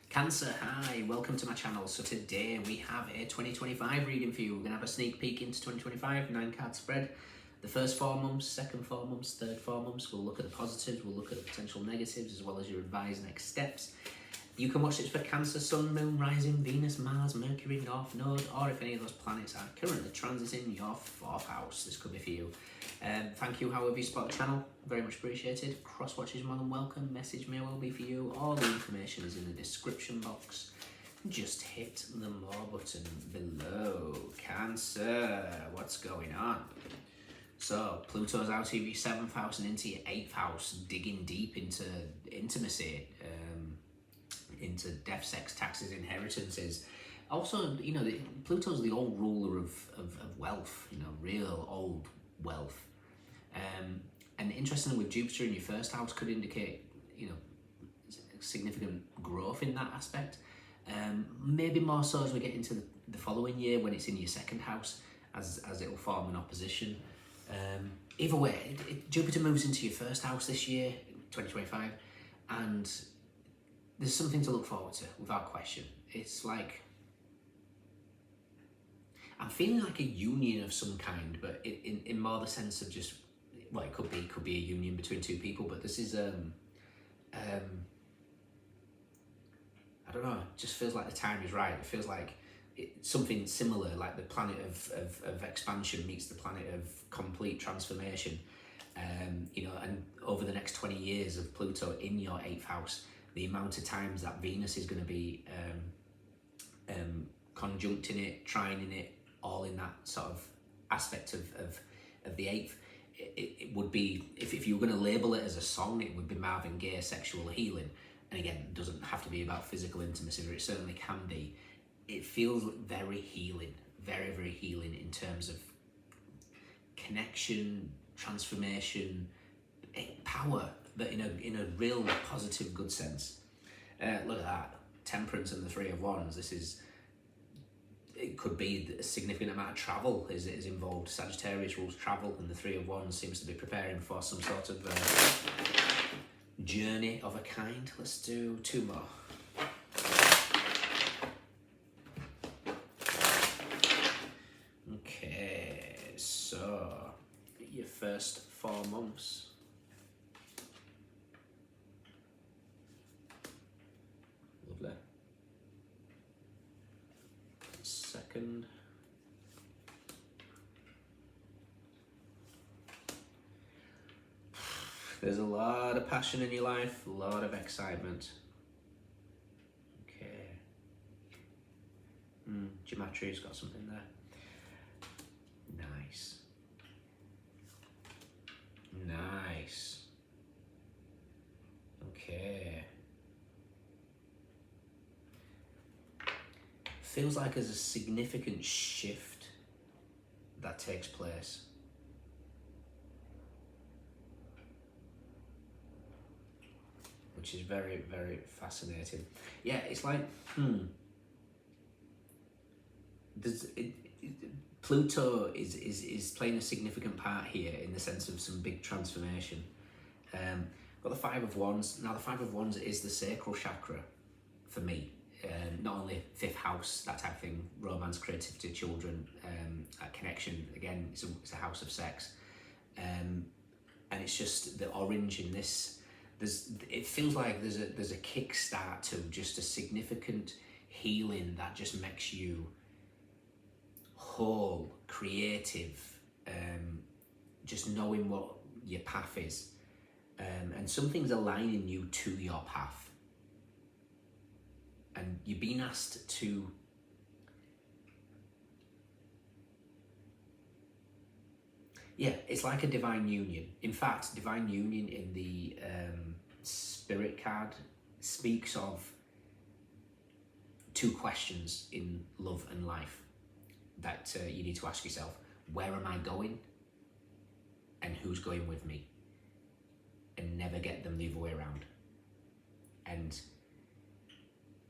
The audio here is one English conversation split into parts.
Cancer, hi, welcome to my channel. So today we have a 2025 reading for you. We're going to have a sneak peek into 2025, 9-card spread. The first 4 months, second 4 months, third 4 months. We'll look at the positives, we'll look at the potential negatives, as well as your advised next steps. You can watch this for Cancer, Sun, Moon, Rising, Venus, Mars, Mercury, North Node, or if any of those planets are currently transiting your 4th house. This could be for you. Thank you, however you support the channel. Very much appreciated. Cross-watch is more than welcome. Message may well be for you. All the information is in the description box. Just hit the more button below. Cancer, what's going on? So, Pluto's out of your 7th house and into your 8th house, digging deep into intimacy, into death, sex, taxes, inheritances. Also, you know, Pluto's the old ruler of wealth, you know, real old wealth. And interestingly, with Jupiter in your 1st house could indicate, you know, significant growth in that aspect. Maybe more so as we get into the following year when it's in your 2nd house, as it will form an opposition. Either way, Jupiter moves into your 1st house this year, 2025, and there's something to look forward to, without question. It's like, I'm feeling like a union of some kind, but in more the sense of just, well, it could be a union between 2 people, but this is, I don't know, it just feels like the time is right. It feels like something similar, like the planet of expansion meets the planet of complete transformation. You know, and over the next 20 years of Pluto in your 8th house, the amount of times that Venus is going to be conjuncting it, trining it, all in that sort of aspect of the 8th. It would be, if you were going to label it as a song, it would be Marvin Gaye, Sexual Healing. And again, it doesn't have to be about physical intimacy, but it certainly can be. It feels very healing, very, very healing in terms of connection, transformation, power, but in a real positive, good sense. Look at that, Temperance and the 3 of Wands. It could be a significant amount of travel is involved. Sagittarius rules travel, and the 3 of Wands seems to be preparing for some sort of journey of a kind. Let's do 2 more. Okay, so your first 4 months. Lovely. Second. There's a lot of passion in your life, a lot of excitement. Okay. Geometry's got something there. Nice. Nice. Okay. Feels like there's a significant shift that takes place. Which is very, very fascinating. Yeah, it's like, Pluto is playing a significant part here in the sense of some big transformation. Got the 5 of Wands. Now the 5 of Wands is the sacral chakra for me. Not only 5th house, that type of thing, romance, creativity, children, connection. Again, it's a house of sex. And it's just the orange in this. It feels like there's a kickstart to just a significant healing that just makes you whole, creative, just knowing what your path is, and something's aligning you to your path, and you're being asked to it's like a divine union. In fact, divine union in the spirit card speaks of 2 questions in love and life that you need to ask yourself. Where am I going? And who's going with me? And never get them the other way around. And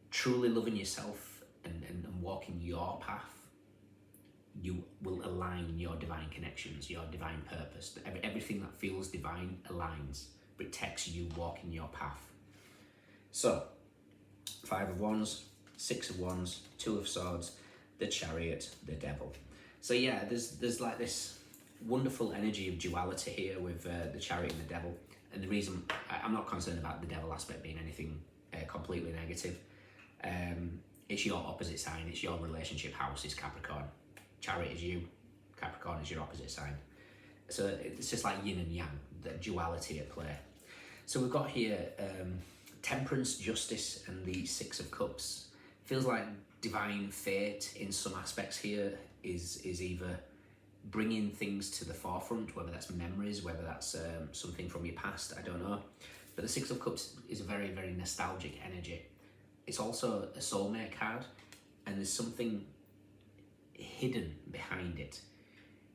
truly loving yourself and walking your path, you will align your divine connections, your divine purpose. Everything that feels divine aligns, protects you walking your path. So, Five of Wands, Six of Wands, Two of Swords, the Chariot, the Devil. So yeah, there's like this wonderful energy of duality here with the Chariot and the Devil. And the reason I'm not concerned about the Devil aspect being anything completely negative. It's your opposite sign, it's your relationship house, is Capricorn. Chariot is you, Capricorn is your opposite sign. So it's just like yin and yang, the duality at play. So we've got here Temperance, Justice, and the Six of Cups. Feels like divine fate in some aspects here is either bringing things to the forefront, whether that's memories, whether that's something from your past, I don't know. But the Six of Cups is a very, very nostalgic energy. It's also a soulmate card, and there's something hidden behind it,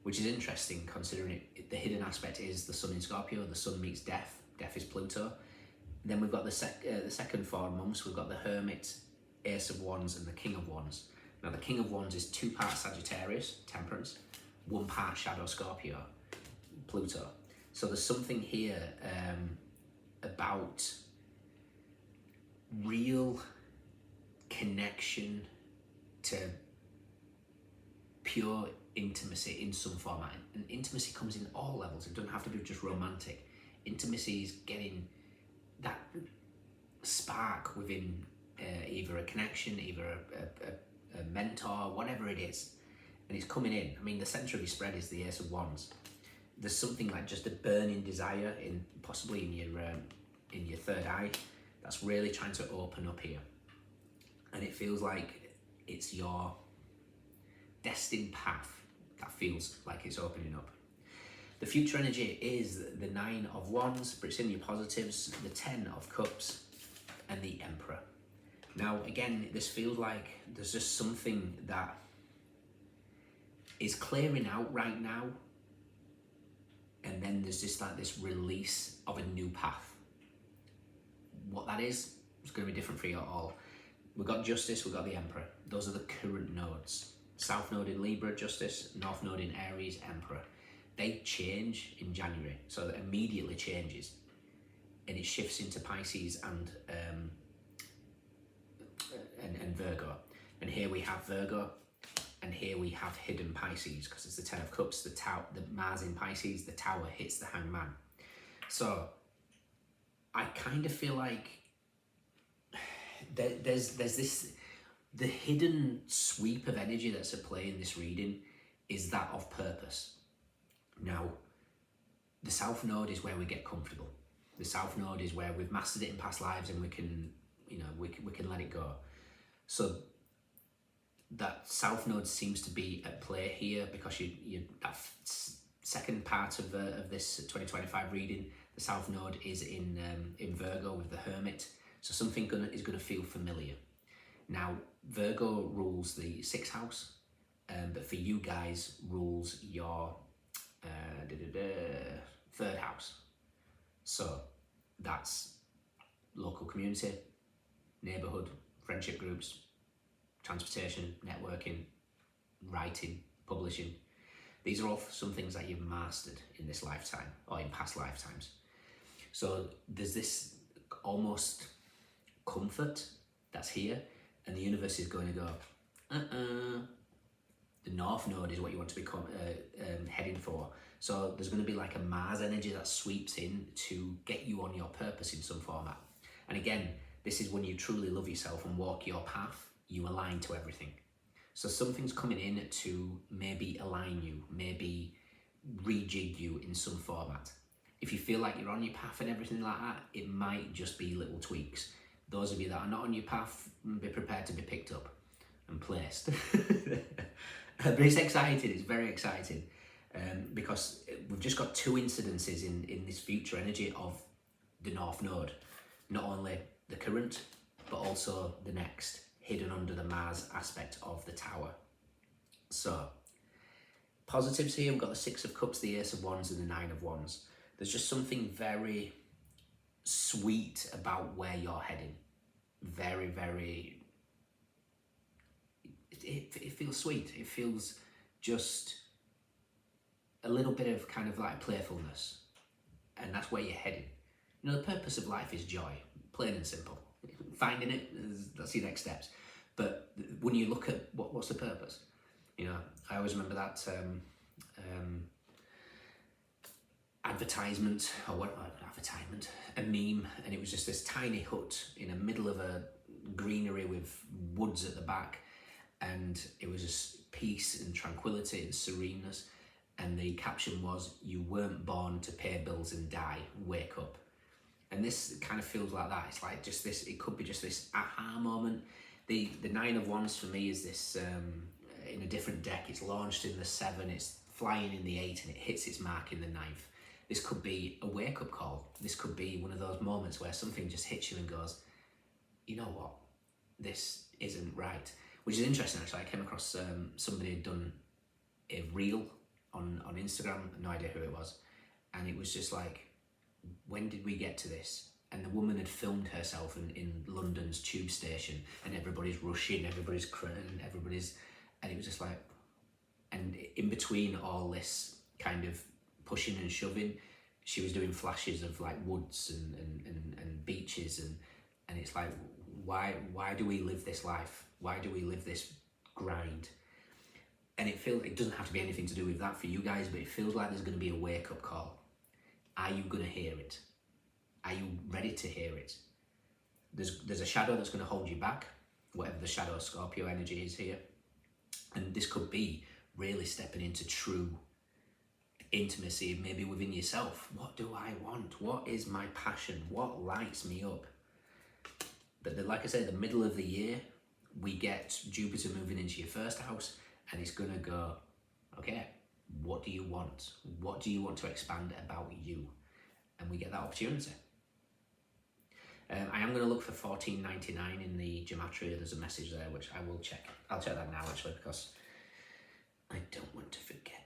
which is interesting considering the hidden aspect is the Sun in Scorpio. The Sun meets Death. Death is Pluto. Then we've got the second 4 months. We've got the Hermit, Ace of Wands, and the King of Wands. Now the King of Wands is 2 parts Sagittarius, Temperance, 1 part Shadow Scorpio, Pluto. So there's something here about real connection to pure intimacy in some format. And intimacy comes in all levels. It doesn't have to be just romantic. Intimacy is getting that spark within either a connection, either a mentor, whatever it is. And it's coming in. I mean, the centre of your spread is the Ace of Wands. There's something like just a burning desire in possibly in your third eye that's really trying to open up here. And it feels like it's your destined path that feels like it's opening up. The future energy is the 9 of Wands, but it's in your positives, the 10 of Cups, and the Emperor. Now, again, this feels like there's just something that is clearing out right now, and then there's just like this release of a new path. What that is going to be different for you all. We've got Justice, we've got the Emperor. Those are the current nodes. South node in Libra, Justice, North node in Aries, Emperor. They change in January, so that immediately changes, and it shifts into Pisces and Virgo. And here we have Virgo, and here we have hidden Pisces, because it's the 10 of Cups, the Mars in Pisces, the Tower hits the Hangman. So I kind of feel like there's this, the hidden sweep of energy that's at play in this reading is that of purpose. Now, the South Node is where we get comfortable. The South Node is where we've mastered it in past lives and we can, we can let it go. So that South Node seems to be at play here because that second part of this 2025 reading, the South Node is in Virgo with the Hermit. So something is going to feel familiar. Now, Virgo rules the 6th house, but for you guys rules your 3rd house. So that's local community, neighbourhood, friendship groups, transportation, networking, writing, publishing. These are all some things that you've mastered in this lifetime or in past lifetimes. So there's this almost comfort that's here, and the universe is going to go, The North Node is what you want to become heading for. So there's going to be like a Mars energy that sweeps in to get you on your purpose in some format. And again, this is when you truly love yourself and walk your path, you align to everything. So something's coming in to maybe align you, maybe rejig you in some format. If you feel like you're on your path and everything like that, it might just be little tweaks. Those of you that are not on your path, be prepared to be picked up and placed. But it's exciting, it's very exciting, because we've just got 2 incidences in this future energy of the North Node. Not only the current, but also the next, hidden under the Mars aspect of the Tower. So, positives here, we've got the 6 of Cups, the Ace of Wands, and the 9 of Wands. There's just something very sweet about where you're heading. Very, very... It feels sweet. It feels just a little bit of kind of like playfulness. And that's where you're heading. The purpose of life is joy. Plain and simple. finding it, that's your next steps. But when you look at what's the purpose, you know, I always remember that advertisement, or what advertisement, a meme, and it was just this tiny hut in the middle of a greenery with woods at the back, and it was just peace and tranquility and sereneness, and the caption was, "You weren't born to pay bills and die, wake up." And this kind of feels like that. It's like just this, it could be just this aha moment. The Nine of Wands for me is this, in a different deck, it's launched in the 7, it's flying in the 8, and it hits its mark in the 9th. This could be a wake-up call. This could be one of those moments where something just hits you and goes, you know what, this isn't right. Which is interesting, actually. I came across somebody had done a reel on Instagram, no idea who it was, and it was just like, when did we get to this? And the woman had filmed herself in London's tube station, and everybody's rushing, everybody's crying, and it was just like, and in between all this kind of pushing and shoving, she was doing flashes of like woods and beaches, and it's like, why do we live this life? Why do we live this grind? And it doesn't have to be anything to do with that for you guys, but it feels like there's going to be a wake-up call. Are you going to hear it? Are you ready to hear it? There's a shadow that's going to hold you back, whatever the shadow Scorpio energy is here. And this could be really stepping into true intimacy, maybe within yourself. What do I want? What is my passion? What lights me up? But like I said, the middle of the year, we get Jupiter moving into your first house, and it's going to go, okay, what do you want? What do you want to expand about you? And we get that opportunity. I am going to look for 1499 in the gematria. There's a message there, which I will check. I'll check that now, actually, because I don't want to forget.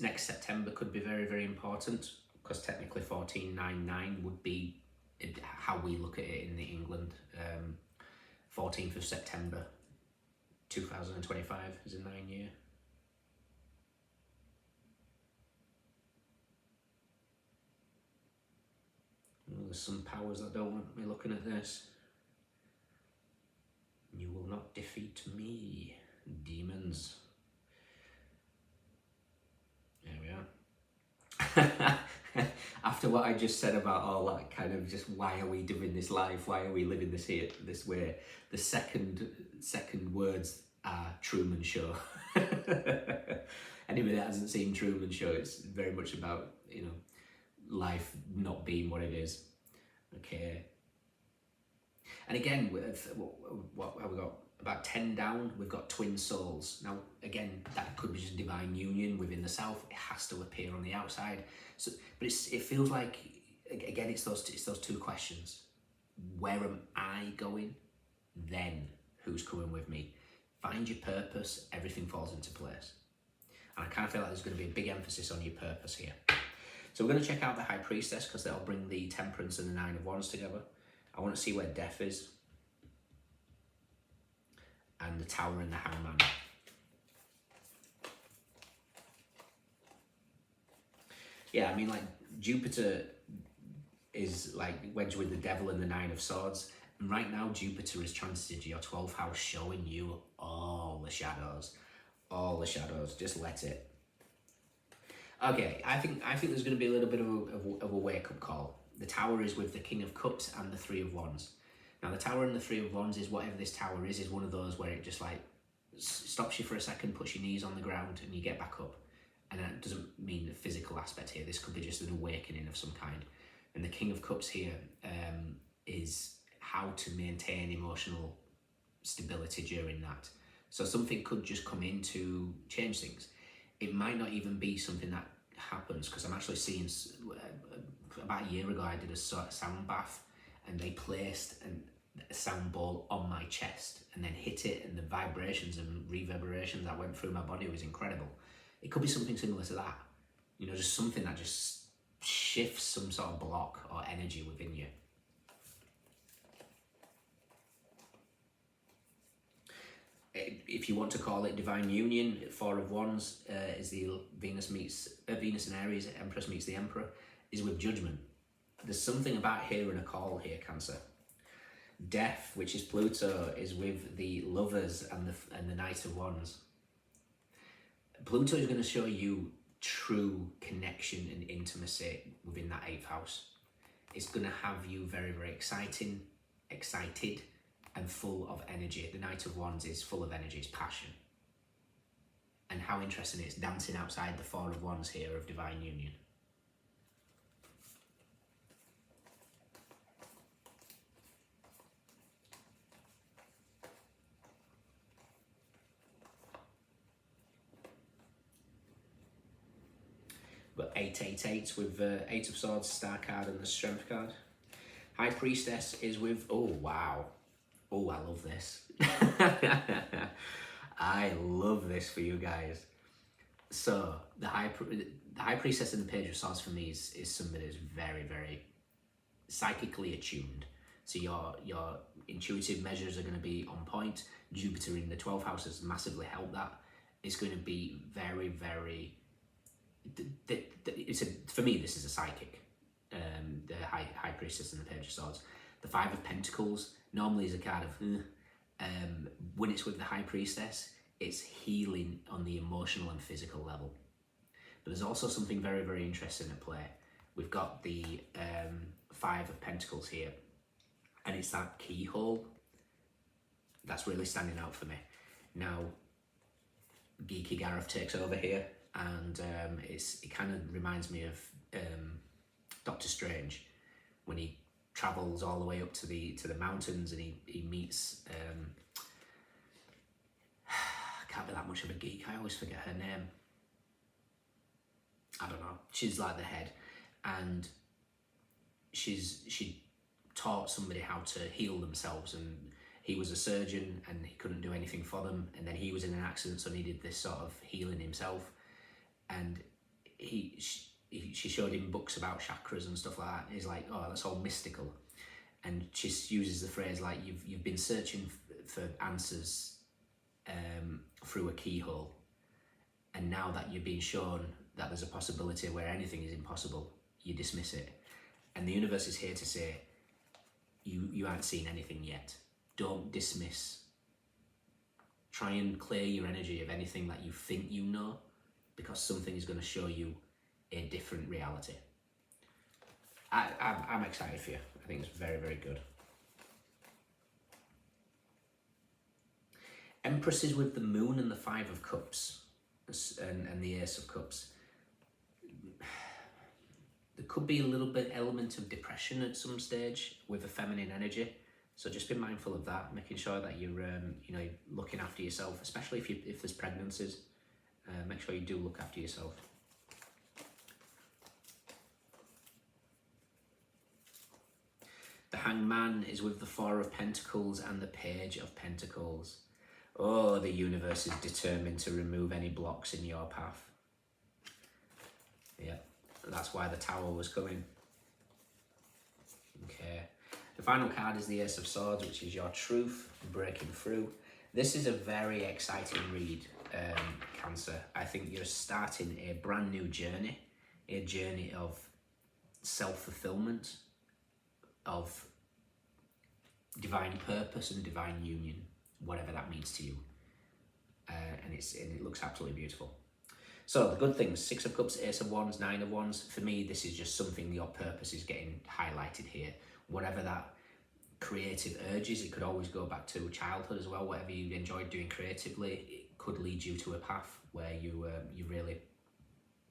Next September could be very, very important, because technically 1499 would be how we look at it in the England. 14th of September 2025 is a 9-year. Well, there's some powers that don't want me looking at this. You will not defeat me, demons. There we are. After what I just said about all that kind of just, why are we doing this life? Why are we living this here, this way? The second words are Truman Show. Anybody that hasn't seen Truman Show, it's very much about, you know, life not being what it is. Okay. And again, what have we got? About 10 down, we've got twin souls. Now, again, that could be just divine union within the self. It has to appear on the outside. So, but it feels like, again, it's those two questions. Where am I going? Then who's coming with me? Find your purpose, everything falls into place. And I kind of feel like there's going to be a big emphasis on your purpose here. So we're going to check out the High Priestess, because they'll bring the Temperance and the Nine of Wands together. I want to see where Death is. And the Tower and the Hangman. Yeah, I mean, like, Jupiter is like wedged with the Devil and the Nine of Swords. And right now, Jupiter is transited your 12th house, showing you all the shadows. All the shadows. Just let it. Okay, I think there's going to be a little bit of a wake-up call. The Tower is with the King of Cups and the Three of Wands. Now, the Tower and the Three of Wands is whatever this tower is one of those where it just like stops you for a second, puts your knees on the ground, and you get back up. And that doesn't mean a physical aspect here. This could be just an awakening of some kind. And the King of Cups here is how to maintain emotional stability during that. So something could just come in to change things. It might not even be something that happens, because I'm actually seeing, about a year ago, I did a sound bath, and they placed a sound ball on my chest and then hit it, and the vibrations and reverberations that went through my body was incredible. It could be something similar to that. You know, just something that just shifts some sort of block or energy within you. if you want to call it divine union, Four of Wands is the Venus and Aries, Empress meets the Emperor, is with Judgment. There's something about hearing a call here, Cancer. Death, which is Pluto, is with the Lovers and the Knight of Wands. Pluto is going to show you true connection and intimacy within that 8th house. It's going to have you very, very excited and full of energy. The Knight of Wands is full of energy, it's passion. And how interesting it's dancing outside the Four of Wands here of divine union. But 888 with 8 of Swords, Star card, and the Strength card. High Priestess is with, oh wow, oh I love this. I love this for you guys. So the High Priestess and the Page of Swords for me is somebody that's very, very psychically attuned. So your intuitive measures are going to be on point. Jupiter in the 12th house has massively helped that. It's going to be very, very. For me, this is a psychic. The High Priestess and the Page of Swords. The Five of Pentacles normally is a card of when it's with the High Priestess, it's healing on the emotional and physical level. But there's also something very, very interesting at play. We've got the Five of Pentacles here, and it's that keyhole that's really standing out for me. Now, geeky Gareth takes over here, and it kind of reminds me of Doctor Strange when he travels all the way up to the mountains, and he meets I can't be that much of a geek, I always forget her name. I don't know, she's like the head, and she taught somebody how to heal themselves, and he was a surgeon and he couldn't do anything for them, and then he was in an accident, so needed this sort of healing himself, and she showed him books about chakras and stuff like that. He's like, oh, that's all mystical. And she uses the phrase like, you've been searching for answers through a keyhole, and now that you're being shown that there's a possibility where anything is impossible, you dismiss it. And the universe is here to say, you aren't seen anything yet. Don't dismiss. Try and clear your energy of anything that you think you know, because something is going to show you a different reality. I'm excited for you. I think it's very, very good. Empress is with the Moon and the Five of Cups and the Ace of Cups. There could be a little bit element of depression at some stage with a feminine energy. So just be mindful of that, making sure that you're looking after yourself, especially if there's pregnancies. Make sure you do look after yourself. The Hangman is with the Four of Pentacles and the Page of Pentacles. Oh, the universe is determined to remove any blocks in your path. Yeah, that's why the Tower was coming. Okay. The final card is the Ace of Swords, which is your truth, breaking through. This is a very exciting read, Cancer. I think you're starting a brand new journey, a journey of self-fulfillment, of divine purpose and divine union, whatever that means to you. And it looks absolutely beautiful. So the good things: 6 of Cups, Ace of Wands, 9 of Wands. For me, this is just something your purpose is getting highlighted here. Whatever that creative urge is, it could always go back to childhood as well. Whatever you enjoyed doing creatively, it could lead you to a path where you really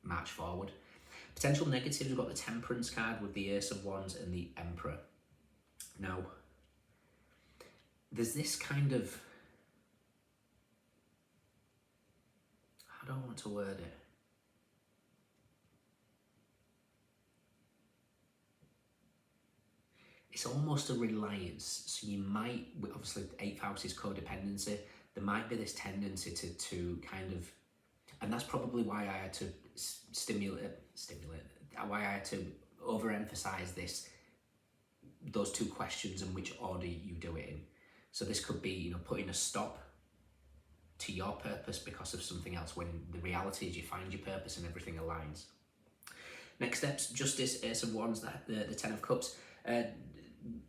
march forward. Potential negatives, we've got the Temperance card with the Ace of Wands and the Emperor. Now, there's this kind of, I don't want to word it. It's almost a reliance. So you might, obviously 8th house is codependency. There might be this tendency to kind of, and that's probably why I had to why I had to overemphasize those two questions and which order you do it in. So this could be, putting a stop to your purpose because of something else, when the reality is you find your purpose and everything aligns. Next steps, Justice, Ace of Wands, the Ten of Cups.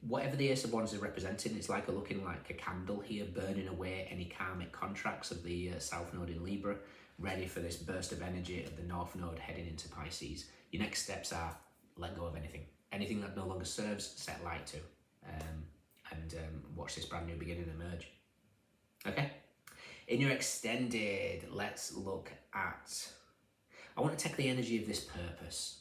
Whatever the Ace of Wands is representing, it's like looking like a candle here, burning away any karmic contracts of the South Node in Libra, ready for this burst of energy of the North Node heading into Pisces. Your next steps are let go of anything. Anything that no longer serves, set light to. And watch this brand new beginning emerge. Okay? In your extended, let's look at... I want to take the energy of this purpose.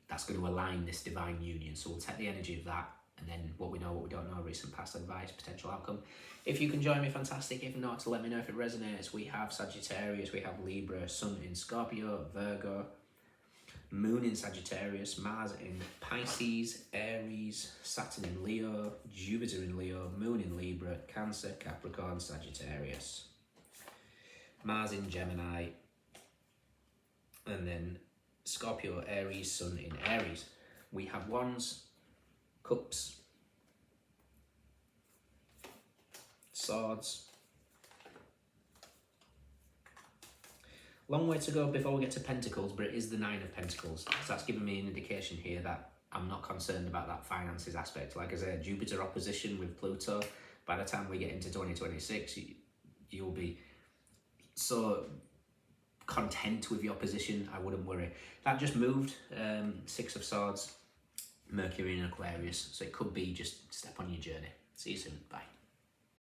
That's going to align this divine union. So we'll take the energy of that, and then what we know, what we don't know, recent past advice, potential outcome. If you can join me, fantastic. If not, to let me know if it resonates. We have Sagittarius, we have Libra, Sun in Scorpio, Virgo, Moon in Sagittarius, Mars in Pisces, Aries, Saturn in Leo, Jupiter in Leo, Moon in Libra, Cancer, Capricorn, Sagittarius, Mars in Gemini, and then Scorpio, Aries, Sun in Aries. We have Wands, Cups, Swords. Long way to go before we get to Pentacles, but it is the Nine of Pentacles. So that's giving me an indication here that I'm not concerned about that finances aspect. Like I said, Jupiter opposition with Pluto. By the time we get into 2026, you'll be so content with your position, I wouldn't worry. That just moved, Six of Swords, Mercury in Aquarius. So it could be just step on your journey. See you soon. Bye.